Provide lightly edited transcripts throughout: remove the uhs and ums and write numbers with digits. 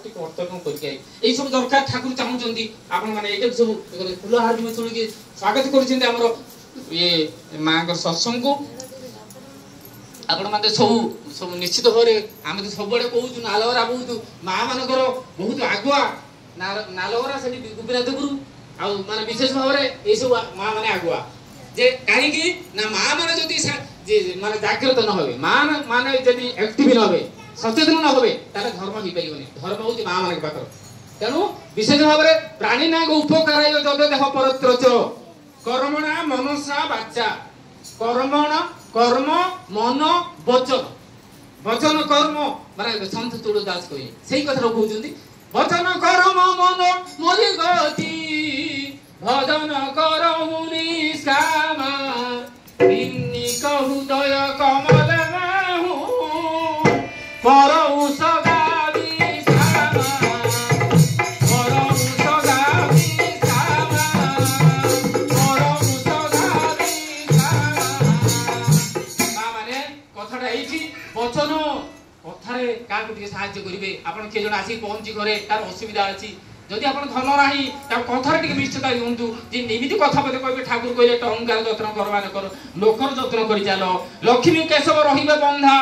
प्रति कर्तव्य करके यही सब दरकार ठाकुर चाहूँगी आपण मैंने ये सब फूलहार भी तुलिक स्वागत कर ये माँ सत्संग को आपण मैंने सब सब निश्चित भाव में आम तो सब कहूँ नालगरा बहुत माँ मानकर बहुत आगुआ नालगरा से गोपीनाथ गुरु आ माने विशेष भाव में ये सब माँ मैंने आगुआ जे कहीं ना माँ मैंने जब माने जागृत न हो माँ माने जब एक्टिव न हो सचेतन न हो धर्म हो पारे धर्म हूँ माँ मान पाखर तेणु विशेष भाव में प्राणी ना उपकार जद देह परत्र कर्मणा मनसा वाचा कर्मण कर्म मन वचन वचन कर्म माने संत तुलसीदास कहे से कथा कहते वचन कर्म मन मोरि गति भजन करहु निष्काम हृदय कमल परौ सदा वचन कथार क्या साहाଯ୍य करेंगे आपड़ किए जन आसिक पहुँची घरे तार असुविधा अच्छी जदि आप धन ना कथार मिष्टता दिंतु निमित कथा मत कहे ठाकुर कहले टंकार जत्न कर लोकर जत्न कर चल लक्ष्मी केशव रही बंधा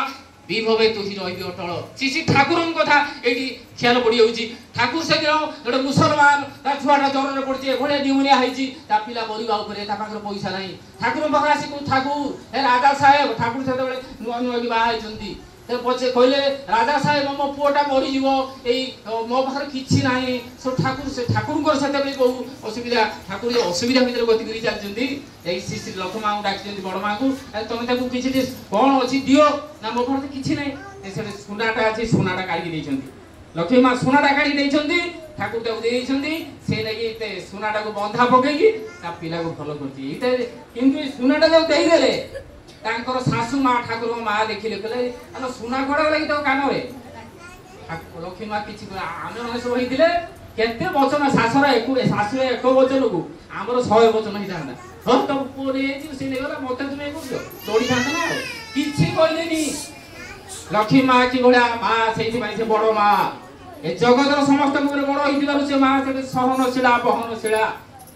विभवे तु ही रही अटल श्री ठाकुर कथा ये ख्याल पड़ जाऊँगी ठाकुर से दिन गोटे मुसलमान छुआटा ज्वर पड़े भाया निमोनिया होती पिला मरवा पाखे पैसा ना ठाकुर पाखे आसिक ठाकुर हे राजा साहेब ठाकुर से नुआ नुआ की बाहर पचे कहले राजा साहेब मो पुआटा मरीज मो पाखे कि ना सब ठाकुर से ठाकुर से बहु असुविधा ठाकुर असुविधा भितर गति कर चलती श्री श्री लक्ष्मी माँ डाक बड़ माँ को तुम कि कौन अच्छी दियो ना मो पाखे कि ना सुनाटा अच्छी सुनाटा काढ़ी लक्ष्मी माँ सुनाटा काढ़ी ठाकुर से लगे सुनाटा को बंधा पकईकि पिला को भल कर सुनाटा जो देदेले शाशु माँ ठाकुर माँ देखिले कहले सुना कड़ा लगी तो कान लक्ष्मी माँ कि आम मैंने सब होते केते वचन शाशुर एक वचन को आमर 100 वचन होता हाँ तुम पुओ नहीं गला मत तुम ये दौड़ी था ना कि कहले लक्ष्मी माँ कि भाया माँ से बड़ माँ ए जगतर समस्त बड़ हो माँ से सहनशीला बहनशीला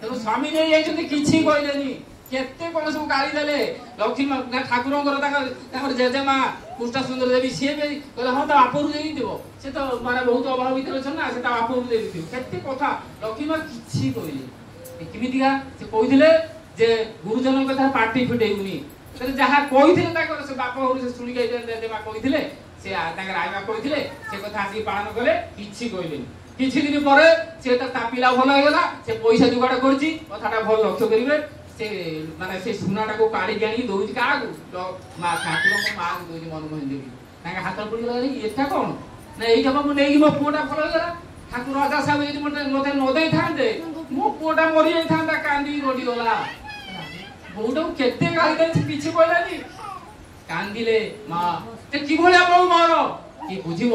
तेणु स्वामी नहीं किसी कहले केते कौन सब गाड़ी देले लक्ष्मी ठाकुर जेजेमा पुष्टा सुंदर देवी सी भी कहले हाँ बापू देव से तो माने बहुत अभाव भर अच्छे ना से बापू देवी केते कथा लक्ष्मी माँ कि कहले किमितिका से कहते जे गुरुजन कथा पार्टी फिटेबुनी जहाँ कहते से बाप घर से शुणिक जेजेमा कहते से आईमा कहते से कथा आसिक पालन कले कि कहले किछि दिन पर से पिला भल होगा से पैसा जुगाड़ कर कथा भल लक्ष्य करेंगे से माने से सुनाटा को काढ़ी आनी दौर क्या माँ ठाकुर माँ को दौर मनमोहन देवी हाथ पड़ा एटा कौन ना यही मुझे मो पुआटा भल होगा ठाकुर राजा साहब मत नदे था मो पुआटा मरी जाता कांदी गला बोटा केते गाली किसी कहलानी कांदिले माँ कि भाया मो मोर कि बुझब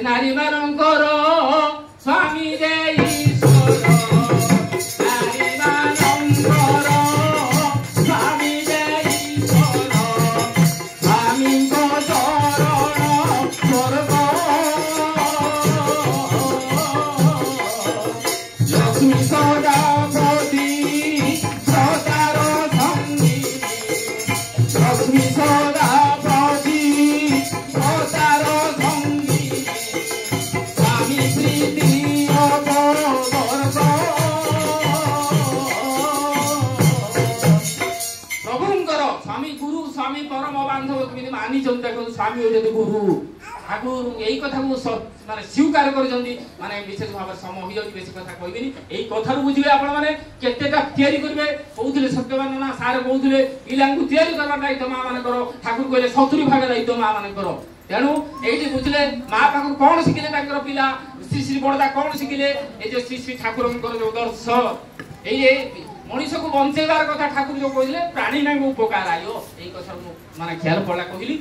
नारी मानकर स्वामी स्वामी होते गुरु ठाकुर यही कथा को माने स्वीकार कर माने विशेष भाव समय हो जाए बेसी कथा कहबेनी यही कथा बुझे आपण मैंने केतेटा तैयारी करेंगे कहते सत्यवान ना सारे कहते पिला तैयारी करवा दायित्व माँ मान ठाकुर कहले 70 भाग दायित्व माँ मान तेणु ये बुझे माँ पाख कौन शिखिले पिला श्री श्री बड़दा कौन शिखिले ये जो श्री श्री ठाकुर जो दर्श ये मनीष को बंचेबार कथा ठाकुर जो कहते प्राणी ना उपकार आयो यही कथा माने ख्याल पड़ा कहली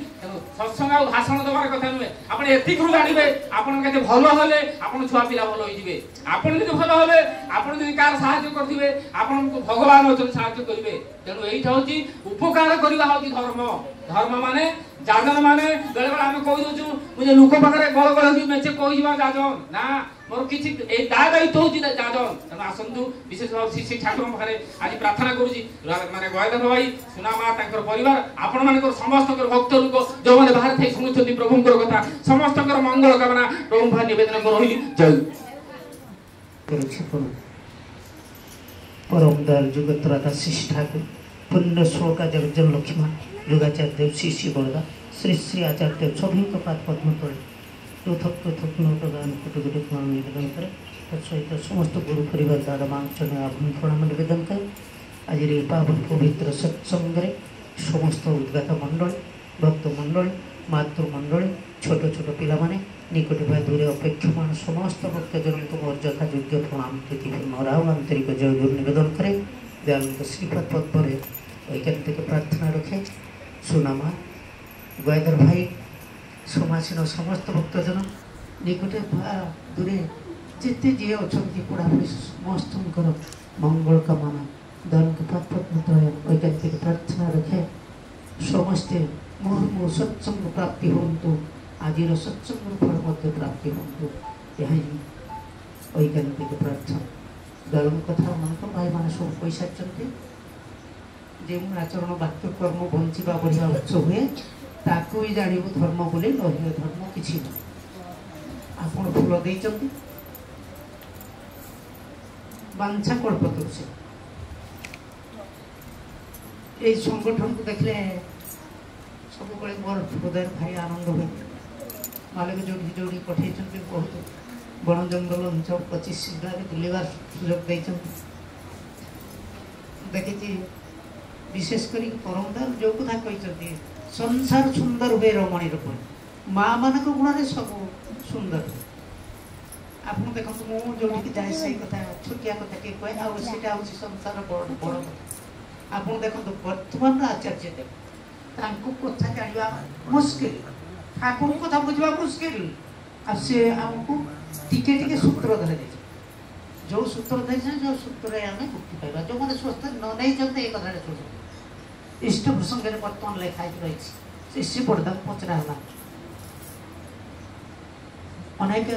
सत्संग आ भाषण देवार कथा नुहे आप एति जानवे आपन के भल हेले आपन छुआ पिला भल होइजिबे आपन जदि भल हेले आपन जदि कार सहायता करथिबे आपन को भगवान अछन सहायता करिवे तेणु एइठा होची उपकार करिवा होची धर्म धर्म माने जाजन माने बेले बेले आम कहि दउछु मुझे लोक पाखरे गळ गळ कि मेचे कहि जिवा जाजन ना मोर किछि ए दायित्व होछि जाजन तनो आसंतु विशेष भाव श्री ठाकुर पाखरे आज प्रार्थना करूछि माने गयधर भाई सुनामा तांकर परिवार आपण मानकर समस्त भक्त लोक जो माने बाहर थै सुनुछथि प्रभुंकर कथा समस्त मंगल कामना प्रभु भाई निवेदन करहि जय परम दयाल जुगत्राता शिष्य ठाकुर पुण्य श्लोका जगजन लक्ष्मण युगाचार्य श्री श्री बड़दा श्री श्री आचार्य सभी पाद पद्म तले पृथक पृथक नोटगान कुटुकुटु प्रणाम निवेदन करे तत्सहित समस्त गुरु परिवार दादा मांचन आभूमि प्रणाम निवेदन करे आज पावन पवित्र सत्संग समस्त उद्गाता मंडल भक्त मंडल मातृमंडल छोट छोट पिला माने निकट भाई दूरे अपेक्षमान समस्त भक्तजन को मोर यथा योग्य प्रणाम प्रीतिपूर्ण राव आंतरिक जय गुरु निवेदन करे दयालु श्रीपद पद्म ऐकांतिक प्रार्थना रखे सुनामा गयधर भाई समासीन समस्त भक्तजन निकटे दूरे जिते जी अच्छा पढ़ापढ़ी समस्त मंगल कामना दान के ऐकांतिक प्रार्थना रखे समस्ते मुहु सत्संग प्राप्ति हूँ आज सत्संग फल मध्य प्राप्ति हूँ यह ऐकांतिक प्रार्थना दल कथा मन भाई मैंने सब पैसा जो आचरण वाक्य कर्म बंचा बढ़िया उत्स हुए ताकू भी जानू धर्म बोले नहे धर्म किसी ना आप फूल देते बांछा कल्पतरुषे ये संगठन को देखले सब मोर हृदय भारी आनंद हुए मालिक जो जोड़ी पठे बहुत बण जंगल अंचल 25 जिले बुलवार सुजोग देते देखी विशेष कर परमदार जो कथा कहते संसार सुंदर हुए रमणी रूप माँ मान गुण सब सुंदर आप देखो मुझे जो जाए से कथा छोटिया कथा किए कहे आटा हूँ संसार बड़ बड़ कथा आप देखो वर्तमान आचार्य देव कथा जाना मुस्किल ठाकुर कथा बुझा मुस्किल आमको टिके टिके सूत्र धरे जो सूत्र दे जो सूत्र आम मुक्ति पाइबा जो मैंने स्वस्थ न नहीं कथा शुणु इष्ट प्रसंग में बर्तमान लिखाई रही श्री बड़दा पचरा अनेक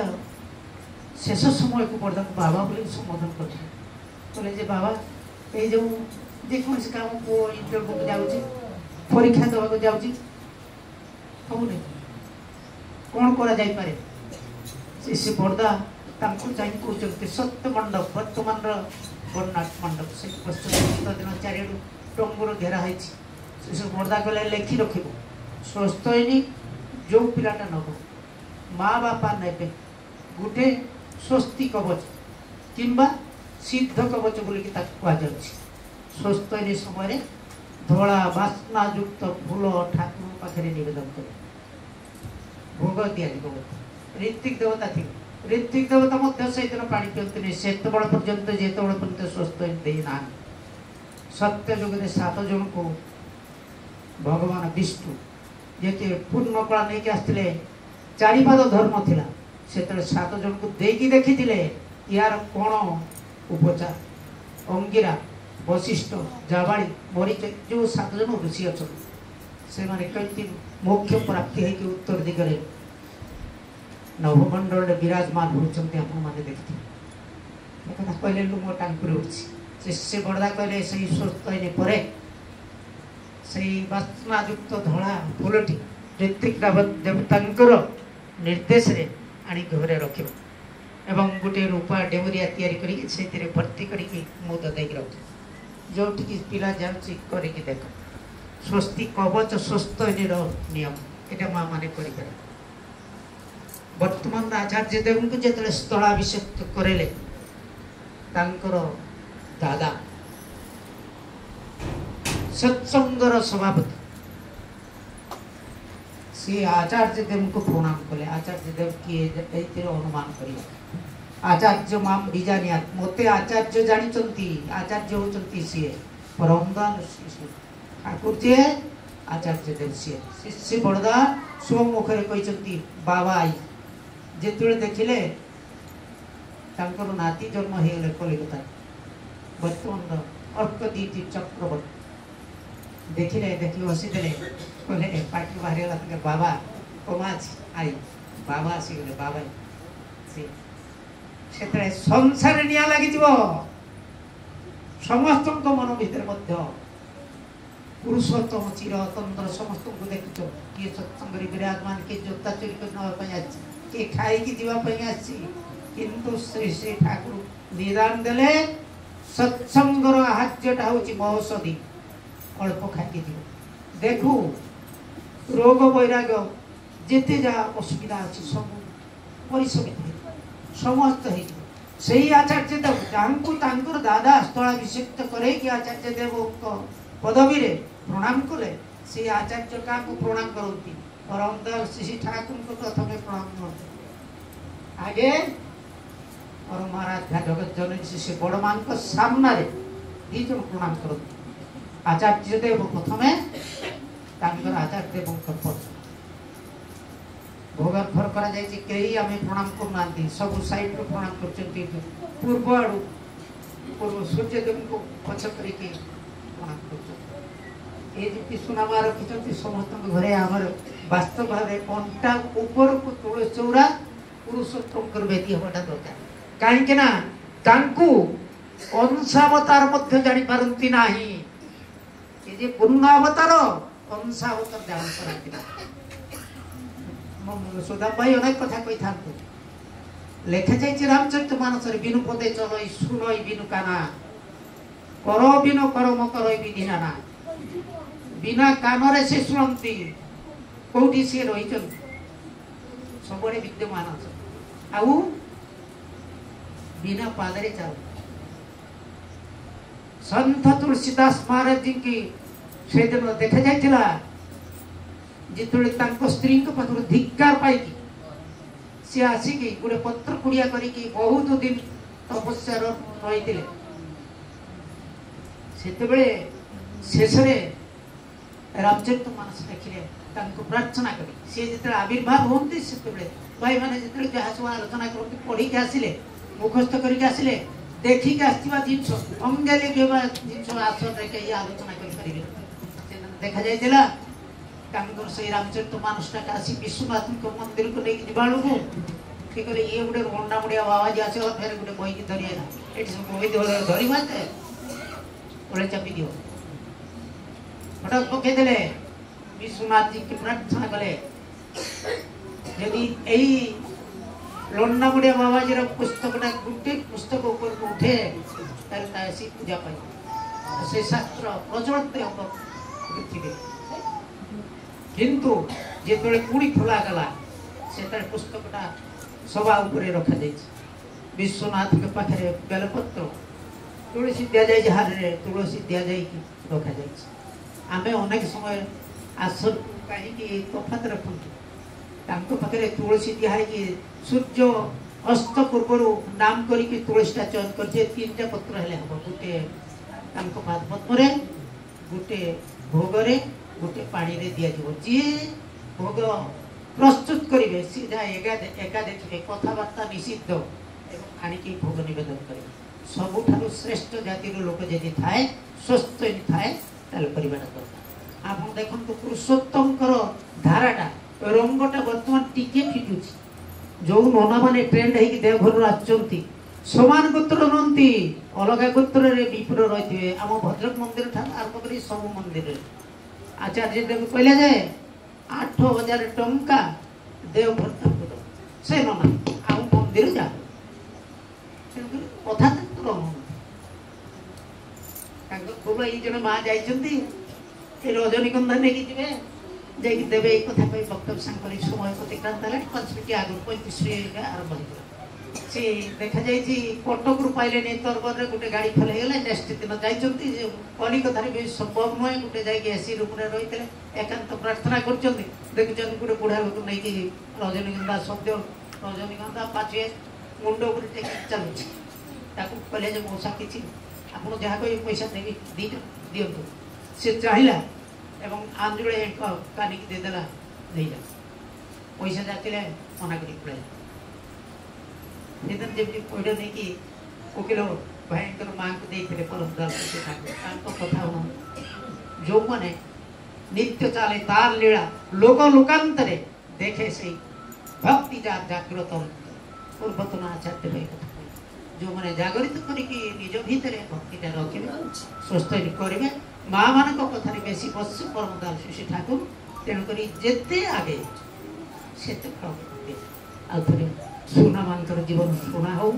शेष समय को बड़दा को बाबा बोले संबोधन कर बाबा ये जो जेकोसी काम पु इंटरव्यू को जाऊँगी परीक्षा देवाक जाऊँगी हूँ कौन कर श्री बड़दा चाहिए कहते सत्य मंडप वर्तमान बर्णाट मंडप से पश्चिम दिन चारिड़ टंगुर घेरा है से बड़दा कहले लेखि रख स्वस्थ जो पिलाटा नब माँ बापा ने गोटे स्वस्ति कवच किंबा सिद्ध कवच बोलिक कहुच्छे स्वस्थ समय धला बास्नायुक्त फूल ठाकुर पाखे नवेदन कर भोग दिज्व ऋत्विक देवता थी ऋत्विक देवता से दिन पा पिंतु से पर्यंत जिते पर्यंत स्वस्थ देना सत्य जुग में 7 जन को भगवान विष्णु जे पूर्ण कला नहीं आसते चारिपाद धर्म थिला से 7 जन को देकी देखी यार कौन उपचार अंगिरा वशिष्ठ जावाड़ी मरीच जो 7 जन ऋषि अच्छा से कहीं मोक्ष प्राप्ति है कि उत्तर दिगरे नवमंडल विराजमान होती आपने देखते कहले लुम टांकुरी उठी से बड़दा कहले से स्वस्थ होने से बास्नायुक्त धला फूलटी ऋत्विक देवता निर्देश रे आनी घरे रख गोटे रूपा डेमरिया तैयारी भर्ती करके मुद दे रख जो पिला जाऊँगी करके देख स्वस्ति कवच स्वस्थ नियम ये माँ मैंने कर वर्तमान आचार्य देव को जो स्थलाभिषेक करेले दादा सत्संगर सभापति सी आचार्य देव को प्रणाम कले आचार्य देव किए अनुमान कर आचार्य माम बीजानिया मते आचार्य जानी आचार्य होती सी परमदान ठाकुर जी आचार्य देव सी श्री बड़दा स्वमुखे कहते बाबा आई जिते देखिले नाती जन्म हो कलिकता वर्तमान अर्क दीति चक्रवर्ती देखिले देखि बसीदेले कहले पार्टी बाहर बाबा कमाच आई बाबा आसी गले बाबा से संसार निया लगी समस्त मन भीतर पुरुषोत्तम चिरतंत्र समस्त को देखुच किए सत्संग विराजमान किए जोता चोरी कर किए खाई किंतु श्री श्री ठाकुर निदान देले सत्संगर आहार्यटा हूँ महौषधि अल्प खाई देखु रोग वैराग्य जिते जहाँ असुविधा अच्छी सब परिशमित समस्त हो आचार्य देव जहाँ दादा स्थलाभिषिक्त करे कि आचार्य देव पदवी रे प्रणाम करे से आचार्य क्या प्रणाम करती परम दयाल श्री ठाकुर को प्रथम प्रणाम करते आगे और महाराज जगत जननी से बड़ मान सामना रे दीज प्रणाम करते आचार्य देव प्रथमे आचार्य देव पद भोगार करा जायछि कई आमे प्रणाम करना सब साइड प्रणाम करछन्ति पूर्व आड़ू पूर्व सूर्य देव को पछ करके प्रणाम करछन्ति ए जे सुनामा रखिछन्ति समस्त घरे हमर वास्तव भावे कंटा ऊपर को तुलसी चौरा पुरुषोत्तम कर बेदी होटा दरकार काहे के ना तांकू अंशावतार मध्य जानि पारंती नाही ए जे पूर्णावतार अंशावतार जानि पारंती ना सुधा भाई अनेक कथा कही था लेखा जाइए रामचरित मानस बिनु पदे चलई सुनई बिनु काना कर बिनु करम करई विधि नाना बिना कानरे से शुणती कौटी से रही सब विद्यमान आउ बिना पादरे चल संत तुलसीदास महाराज जी की से दिन देखा जाइए जिते स्त्री पाखर धिक्कार पाई सी आसिक गोटे पत्र कुड़िया करके बहुत दिन तपस्या रही शेष रामचरित मानस देखिले प्रार्थना कर सी जो आविर्भाव होती से भाई मैंने जो जहाँ सब आलोचना करते पढ़ी आसिले मुखस्थ करके आसिले देखिक आसवा जिन अंगे जिन आसन रे आलोचना कर देखा जाइए से रामचरित मानसटा आसी विश्वनाथ मंदिर को लेकिन जीवाणु को ठीक है ये गोटे मंडा मुड़िया बाबा जी आस फिर गोटे बही की धरी ये सब बही धरी मारते गोटे चापी दिव गोटे पकईदे विश्वनाथ जी की प्रार्थना कले यदि यही लंडा मुड़िया बाबा जी पुस्तकटा गोटे पुस्तक ऊपर को उठे तासी पूजा पाई से शास्त्र प्रचलित हम पृथ्वी किंतु जिते पुणी खोला गला से पुस्तकटा सभा उपरे रखा जाए विश्वनाथ के पाखे बेलपत्र तुलसी दि जाए हार तुलसी दि जा रखा जाए आमे अनेक समय आसन कहीं तफात रखु पाखे तुलसी दिहाई सूर्य अस्त पूर्व नाम करके तुलसीटा चयन कर तीन टा पत्र हेले हम गोटे पद्म गोटे भोगरे गोटे पानी रे दिया जीव जी भोग प्रस्तुत करेंगे सी जहाँ एका देखिए कथबार्ता निषिद्ध एवं आणिकी भोग नवेदन करेंगे सबुठारु श्रेष्ठ जातिर लोक जदि थाए स्वस्थ थाए ताल परिवार दरकार आप देखो पुरुषोत्तम धाराटा रंगटा बर्तमान टिके फिटुची जो नना मैंने ट्रेंड होगी देवघर आसुँच समान गोत्र नंती अलग गोत्र विपुर रही है आम भद्रक मंदिर ठार आरंभ कर सब मंदिर आचार्य देव कहले जाए 8,000 टंका देवघर से नना आउ मंदिर जा कथा जन माँ जाइए रजनीगंधा नहीं जी देवे कथा कही वक्तव्य सांग समय अतिक्रांत है 5 मिनट आगे 35 मिनट आरंभ हो से देखा जाए कटक रू पाइले तरबर में गोटे गाड़ी फेल गला नेक्स्ट दिन जाइए कलिकतार भी संभव नुहे गोटे जाकि एसी रूम रही थे एकांत प्रार्थना कर देखुं गोटे बुढ़ा लोक नहीं रजनीगंधा शब्द रजनीगंधा पाचे मुंड चलुची कहले मौसा कि आप जहाँ कह पैसा देवी दिंतु सी चाहिए एवं आंजुड़े कानिक देदेला नहीं जा पैसा जाते मना कर पड़े जमी पैठ नहीं कि वकिल भयंकर माँ को देते परम दास ठाकुर कथा जो मैंने नित्य चले तार लीला लोक लोकांतरे देखे से भक्ति जागृत पूर्वतन आचार्य भाई जो मैंने जागृत करके निज भितर भक्तिटा रखे स्वस्थ करेंगे माँ मान कथार बेसी बस परमदाल शिशु ठाकुर तेणुक जिते आगे से आउे सुना मानकर जीवन सुना हो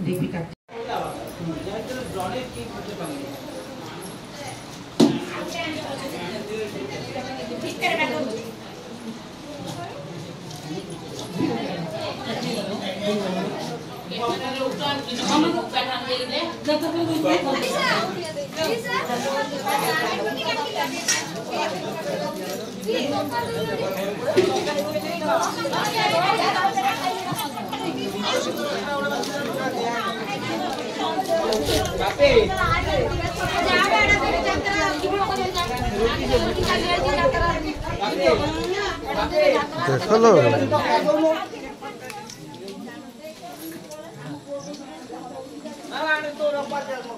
लिपिका देखो